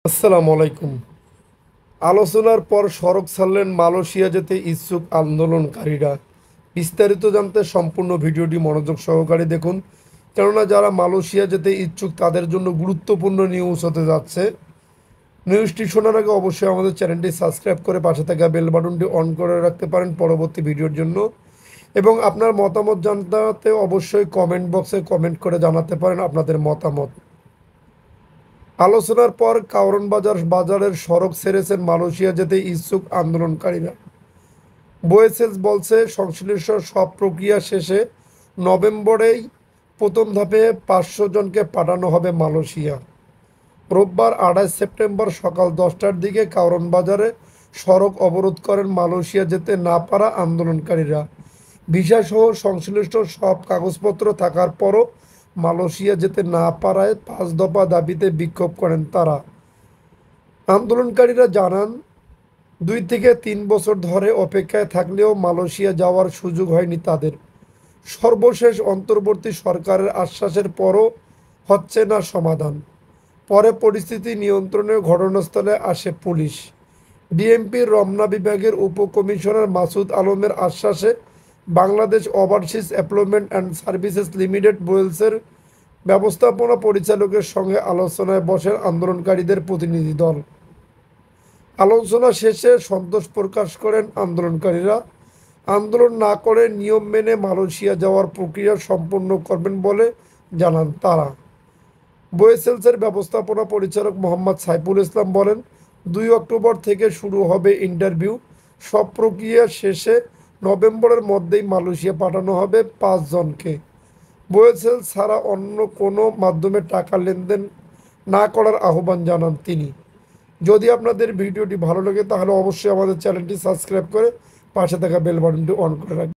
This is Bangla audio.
আসসালামু আলাইকুম। আলোচনার পর সড়ক ছাড়লেন মালয়েশিয়া যেতে ইচ্ছুক আন্দোলনকারীরা। বিস্তারিত জানতে সম্পূর্ণ ভিডিওটি মনোযোগ সহকারে দেখুন, কেননা যারা মালয়েশিয়া যেতে ইচ্ছুক তাদের জন্য গুরুত্বপূর্ণ নিউজ হতে যাচ্ছে। নিউজটি শোনার আগে অবশ্যই আমাদের চ্যানেলটি সাবস্ক্রাইব করে পাশে থাকা বেল বাটনটি অন করে রাখতে পারেন পরবর্তী ভিডিওর জন্য। এবং আপনার মতামত জানাতে অবশ্যই কমেন্ট বক্সে কমেন্ট করে জানাতে পারেন আপনাদের মতামত। আলোচনার পর কারওয়ান বাজারের সড়ক ছেড়েছেন মালয়েশিয়া যেতে ইচ্ছুক আন্দোলনকারীরা। বোয়েসেলস বলছে, সংশ্লিষ্ট সব প্রক্রিয়া শেষে নভেম্বরেই প্রথম ধাপে 500 জনকে পাঠানো হবে মালয়েশিয়া। রোববার 28 সেপ্টেম্বর সকাল 10টার দিকে কারওয়ান বাজারে সড়ক অবরোধ করেন মালয়েশিয়া যেতে না পারা আন্দোলনকারীরা। ভিসাসহ সংশ্লিষ্ট সব কাগজপত্র থাকার পরও মালয়েশিয়া যেতে না পারায় 5 দফা দাবিতে বিক্ষোভ করেন তারা। আন্দোলনকারীরা জানান, 2 থেকে 3 বছর ধরে অপেক্ষায় থাকলেও মালয়েশিয়া যাওয়ার সুযোগ হয়নি তাদের। সর্বশেষ অন্তর্বর্তী সরকারের আশ্বাসের পরও হচ্ছে না সমাধান। পরে পরিস্থিতি নিয়ন্ত্রণে ঘটনাস্থলে আসে পুলিশ। ডিএমপির রমনা বিভাগের উপকমিশনার মাসুদ আলমের আশ্বাসে Bangladesh overseas employment and services limited বোয়েলসের ব্যবস্থাপনা পরিচালকের সঙ্গে আলোচনায় বসেন আন্দোলনকারীদের প্রতিনিধি দল। আলোচনা শেষে সন্তোষ প্রকাশ করেন আন্দোলনকারীরা। আন্দোলন না করে নিয়ম মেনে মালয়েশিয়া যাওয়ার প্রক্রিয়া সম্পন্ন করবেন বলে জানান তারা। বোয়েসেলসের ব্যবস্থাপনা পরিচালক মোহাম্মদ সাইফুল ইসলাম বলেন, 2 অক্টোবর থেকে শুরু হবে ইন্টারভিউ। সব প্রক্রিয়া শেষে নভেম্বরের মধ্যেই মালয়েশিয়া পাঠানো হবে 5 জনকে। বোয়েসেলস ছাড়া অন্য কোনো মাধ্যমে টাকা লেনদেন না করার আহ্বান জানান তিনি। যদি আপনাদের ভিডিওটি ভালো লাগে তাহলে অবশ্যই আমাদের চ্যানেলটি সাবস্ক্রাইব করে পাশে থাকা বেল বাটনটি অন করে রাখবেন।